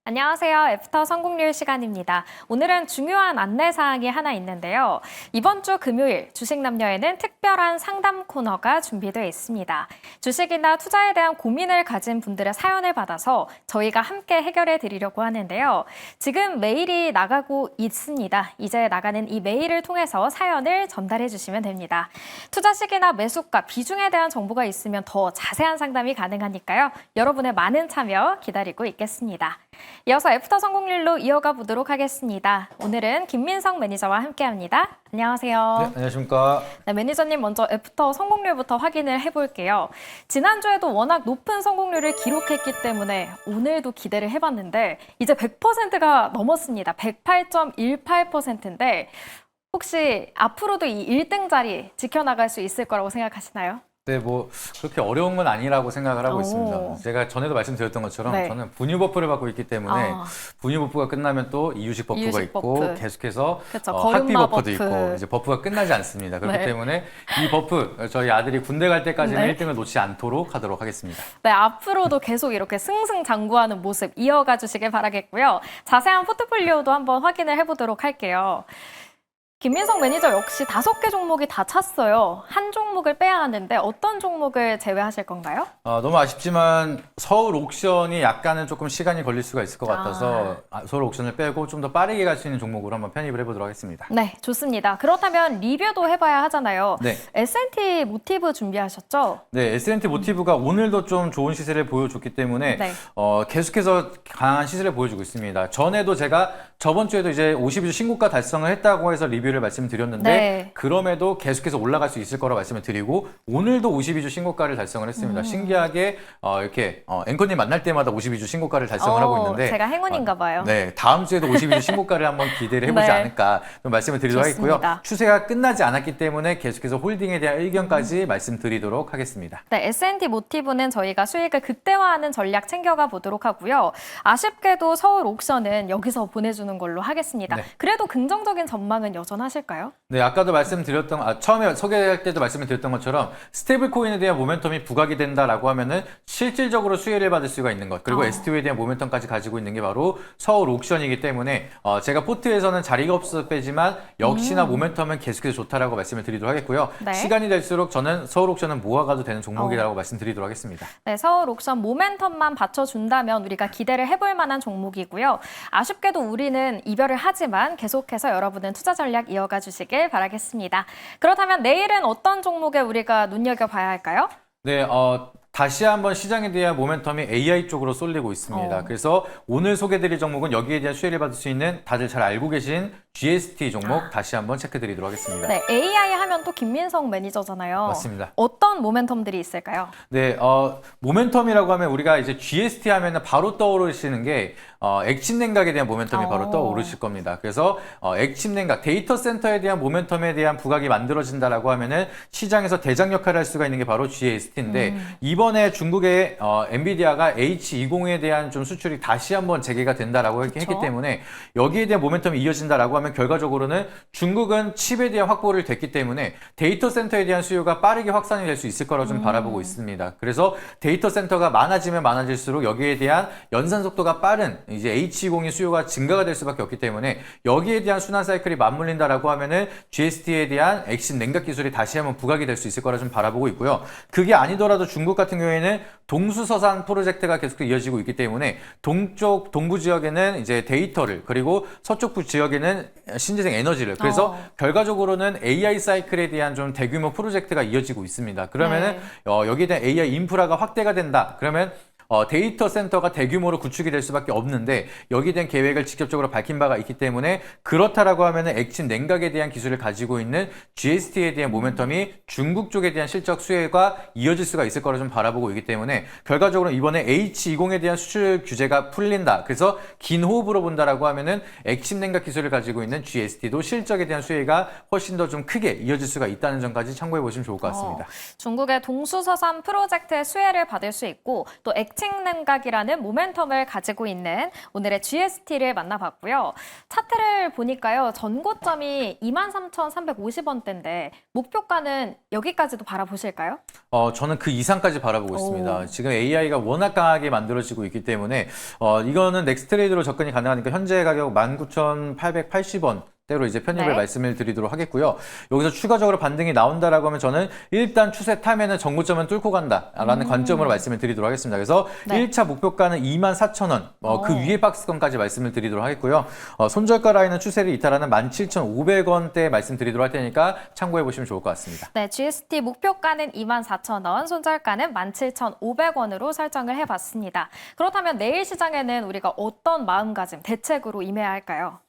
안녕하세요. 애프터 성공률 시간입니다. 오늘은 중요한 안내사항이 하나 있는데요. 이번 주 금요일 주식남녀에는 특별한 상담 코너가 준비되어 있습니다. 주식이나 투자에 대한 고민을 가진 분들의 사연을 받아서 저희가 함께 해결해 드리려고 하는데요. 지금 메일이 나가고 있습니다. 이제 나가는 이 메일을 통해서 사연을 전달해 주시면 됩니다. 투자 시기나 매수가, 비중에 대한 정보가 있으면 더 자세한 상담이 가능하니까요. 여러분의 많은 참여 기다리고 있겠습니다. 이어서 애프터 성공률로 이어가 보도록 하겠습니다. 오늘은 김민성 매니저와 함께합니다. 안녕하세요. 네, 안녕하십니까. 네, 매니저님 먼저 애프터 성공률부터 확인을 해볼게요. 지난주에도 워낙 높은 성공률을 기록했기 때문에 오늘도 기대를 해봤는데 이제 100%가 넘었습니다. 108.18%인데 혹시 앞으로도 이 1등 자리 지켜나갈 수 있을 거라고 생각하시나요? 네, 뭐 그렇게 어려운 건 아니라고 생각을 하고 오. 있습니다. 제가 전에도 말씀드렸던 것처럼 네. 저는 분유 버프를 받고 있기 때문에 분유 버프가 끝나면 또 이유식 버프가 이유식 있고 버프. 계속해서 그쵸, 학비 거름마 버프도 버프. 있고 이제 버프가 끝나지 않습니다. 그렇기 네. 때문에 이 버프 저희 아들이 군대 갈 때까지는 네. 1등을 놓지 않도록 하도록 하겠습니다. 네, 앞으로도 계속 이렇게 승승장구하는 모습 이어가 주시길 바라겠고요. 자세한 포트폴리오도 한번 확인을 해보도록 할게요. 김민성 매니저 역시 5개 종목이 다 찼어요. 한 종목을 빼야 하는데 어떤 종목을 제외하실 건가요? 너무 아쉽지만 서울 옥션이 약간은 조금 시간이 걸릴 수가 있을 것 같아서 서울 옥션을 빼고 좀 더 빠르게 갈 수 있는 종목으로 한번 편입을 해보도록 하겠습니다. 네, 좋습니다. 그렇다면 리뷰도 해봐야 하잖아요. 네. S&T 모티브 준비하셨죠? 네, S&T 모티브가 오늘도 좀 좋은 시세를 보여줬기 때문에 네. 계속해서 강한 시세를 보여주고 있습니다. 전에도 제가 저번 주에도 이제 52주 신고가 달성을 했다고 해서 리뷰를 말씀드렸는데 네. 그럼에도 계속해서 올라갈 수 있을 거라 말씀을 드리고 오늘도 52주 신고가를 달성을 했습니다. 신기하게 이렇게 앵커님 만날 때마다 52주 신고가를 달성을 하고 있는데 제가 행운인가 봐요. 네, 다음 주에도 52주 신고가를 한번 기대를 해보지 네. 않을까 좀 말씀을 드리도록 좋습니다. 하겠고요. 추세가 끝나지 않았기 때문에 계속해서 홀딩에 대한 의견까지 말씀드리도록 하겠습니다. 네, S&T 모티브는 저희가 수익을 극대화하는 전략 챙겨가 보도록 하고요. 아쉽게도 서울 옥션은 여기서 보내주는 걸로 하겠습니다. 네. 그래도 긍정적인 전망은 여전하실까요? 네, 아까도 말씀드렸던, 처음에 소개할 때도 말씀을 드렸던 것처럼 스테이블 코인에 대한 모멘텀이 부각이 된다라고 하면은 실질적으로 수혜를 받을 수가 있는 것, 그리고 STO에 대한 모멘텀까지 가지고 있는 게 바로 서울 옥션이기 때문에 제가 포트에서는 자리가 없어 빼지만 역시나 모멘텀은 계속해서 좋다라고 말씀을 드리도록 하겠고요. 네. 시간이 될수록 저는 서울 옥션은 모아가도 되는 종목이라고 말씀드리도록 하겠습니다. 네, 서울 옥션 모멘텀만 받쳐준다면 우리가 기대를 해볼 만한 종목이고요. 아쉽게도 우리는 이별을 하지만 계속해서 여러분은 투자 전략 이어가 주시길 바라겠습니다. 그렇다면 내일은 어떤 종목에 우리가 눈여겨봐야 할까요? 네, 다시 한번 시장에 대한 모멘텀이 AI 쪽으로 쏠리고 있습니다. 그래서 오늘 소개드릴 종목은 여기에 대한 수혜를 받을 수 있는 다들 잘 알고 계신 GST 종목 다시 한번 체크드리도록 하겠습니다. 네, AI 하면 또 김민성 매니저잖아요. 맞습니다. 어떤 모멘텀들이 있을까요? 네, 모멘텀이라고 하면 우리가 이제 GST 하면은 바로 떠오르시는 게 액침 냉각에 대한 모멘텀이 바로 떠오르실 겁니다. 그래서 액침 냉각, 데이터 센터에 대한 모멘텀에 대한 부각이 만들어진다라고 하면은 시장에서 대장 역할을 할 수가 있는 게 바로 GST인데 이번에 중국의 엔비디아가 H20에 대한 좀 수출이 다시 한번 재개가 된다라고 했기 때문에 여기에 대한 모멘텀이 이어진다라고 하면 결과적으로는 중국은 칩에 대한 확보를 됐기 때문에 데이터 센터에 대한 수요가 빠르게 확산이 될 수 있을 거라고 좀 바라보고 있습니다. 그래서 데이터 센터가 많아지면 많아질수록 여기에 대한 연산 속도가 빠른 이제 H20의 수요가 증가가 될 수밖에 없기 때문에 여기에 대한 순환 사이클이 맞물린다라고 하면은 GST에 대한 액심 냉각 기술이 다시 한번 부각이 될 수 있을 거라 좀 바라보고 있고요. 그게 아니더라도 중국 같은 경우에는 동수서산 프로젝트가 계속 이어지고 있기 때문에 동쪽 동부 지역에는 이제 데이터를 그리고 서쪽부 지역에는 신재생 에너지를 그래서 결과적으로는 AI 사이클에 대한 좀 대규모 프로젝트가 이어지고 있습니다. 그러면은 여기에 대한 AI 인프라가 확대가 된다. 그러면 데이터 센터가 대규모로 구축이 될 수밖에 없는데 여기에 대한 계획을 직접적으로 밝힌 바가 있기 때문에 그렇다라고 하면은 액침 냉각에 대한 기술을 가지고 있는 GST에 대한 모멘텀이 중국 쪽에 대한 실적 수혜가 이어질 수가 있을 거라 좀 바라보고 있기 때문에 결과적으로 이번에 H20에 대한 수출 규제가 풀린다. 그래서 긴 호흡으로 본다라고 하면은 액침 냉각 기술을 가지고 있는 GST도 실적에 대한 수혜가 훨씬 더 좀 크게 이어질 수가 있다는 점까지 참고해 보시면 좋을 것 같습니다. 중국의 동수서산 프로젝트의 수혜를 받을 수 있고 또 버팅 냉각이라는 모멘텀을 가지고 있는 오늘의 GST를 만나봤고요. 차트를 보니까요. 전고점이 23,350원대인데 목표가는 여기까지도 바라보실까요? 저는 그 이상까지 바라보고 있습니다. 오. 지금 AI가 워낙 강하게 만들어지고 있기 때문에 이거는 넥스트레이드로 접근이 가능하니까 현재 가격 19,880원. 대로 이제 편입을 네. 말씀을 드리도록 하겠고요. 여기서 추가적으로 반등이 나온다라고 하면 저는 일단 추세 타면은 정고점은 뚫고 간다라는 관점으로 말씀을 드리도록 하겠습니다. 그래서 네. 1차 목표가는 24,000원, 그 오. 위에 박스권까지 말씀을 드리도록 하겠고요. 손절가 라인은 추세를 이탈하는 17,500원대 말씀드리도록 할 테니까 참고해 보시면 좋을 것 같습니다. 네, GST 목표가는 24,000원, 손절가는 17,500원으로 설정을 해봤습니다. 그렇다면 내일 시장에는 우리가 어떤 마음가짐, 대책으로 임해야 할까요?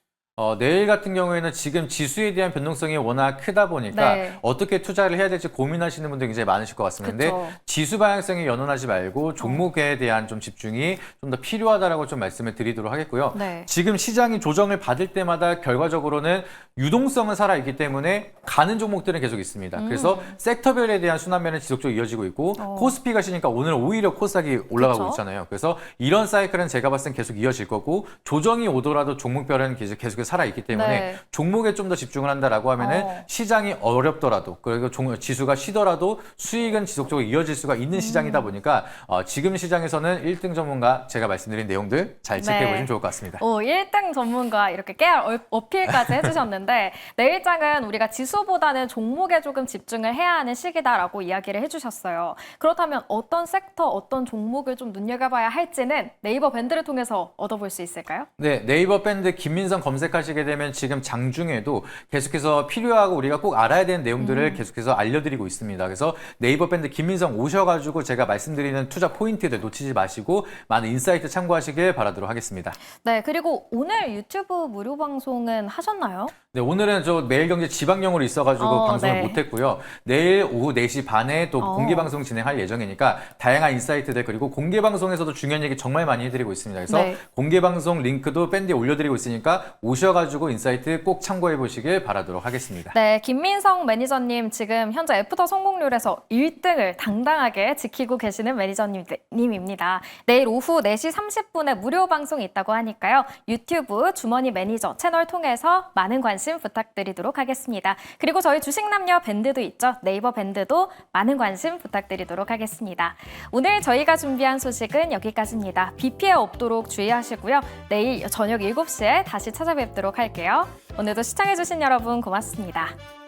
내일 같은 경우에는 지금 지수에 대한 변동성이 워낙 크다 보니까 네. 어떻게 투자를 해야 될지 고민하시는 분들이 굉장히 많으실 것 같습니다. 근데 그쵸. 지수 방향성에 연연하지 말고 종목에 대한 좀 집중이 좀 더 필요하다라고 좀 말씀을 드리도록 하겠고요. 네. 지금 시장이 조정을 받을 때마다 결과적으로는 유동성은 살아있기 때문에 가는 종목들은 계속 있습니다. 그래서 섹터별에 대한 순환매는 지속적으로 이어지고 있고 코스피가 쉬니까 오늘 오히려 코스닥이 올라가고 그쵸. 있잖아요. 그래서 이런 사이클은 제가 봤을 땐 계속 이어질 거고 조정이 오더라도 종목별은 계속해서 살아있기 때문에 네. 종목에 좀 더 집중을 한다라고 하면은 시장이 어렵더라도 그리고 지수가 쉬더라도 수익은 지속적으로 이어질 수가 있는 시장이다 보니까 지금 시장에서는 1등 전문가 제가 말씀드린 내용들 잘 체크해 보시면 좋을 것 같습니다. 1등 전문가 이렇게 깨알 어필까지 해주셨는데 내일장은 우리가 지수보다는 종목에 조금 집중을 해야 하는 시기다라고 이야기를 해주셨어요. 그렇다면 어떤 섹터, 어떤 종목을 좀 눈여겨봐야 할지는 네이버 밴드를 통해서 얻어볼 수 있을까요? 네, 네이버 밴드 김민성 검색하시게 되면 지금 장중에도 계속해서 필요하고 우리가 꼭 알아야 되는 내용들을 계속해서 알려드리고 있습니다. 그래서 네이버 밴드 김민성 오셔가지고 제가 말씀드리는 투자 포인트들 놓치지 마시고 많은 인사이트 참고하시길 바라도록 하겠습니다. 네, 그리고 오늘 유튜브 무료 방송은 하셨나요? 네, 오늘은 저 매일경제 지방령으로 있어가지고 방송을 네. 못했고요. 내일 오후 4시 반에 또 공개방송 진행할 예정이니까 다양한 인사이트들 그리고 공개방송에서도 중요한 얘기 정말 많이 해드리고 있습니다. 그래서 네. 공개방송 링크도 밴드에 올려드리고 있으니까 오셔가지고 인사이트 꼭 참고해 보시길 바라도록 하겠습니다. 네, 김민성 매니저님 지금 현재 애프터 성공률에서 1등을 당당하게 지키고 계시는 매니저님입니다. 내일 오후 4시 30분에 무료 방송이 있다고 하니까요. 유튜브 주머니 매니저 채널 통해서 많은 관심 부탁드리도록 하겠습니다. 그리고 저희 주식남녀 밴드도 있죠. 네이버 밴드도 많은 관심 부탁드리도록 하겠습니다. 오늘 저희가 준비한 소식은 여기까지입니다. 비 피해 없도록 주의하시고요. 내일 저녁 7시에 다시 찾아뵙도록 할게요. 오늘도 시청해주신 여러분 고맙습니다.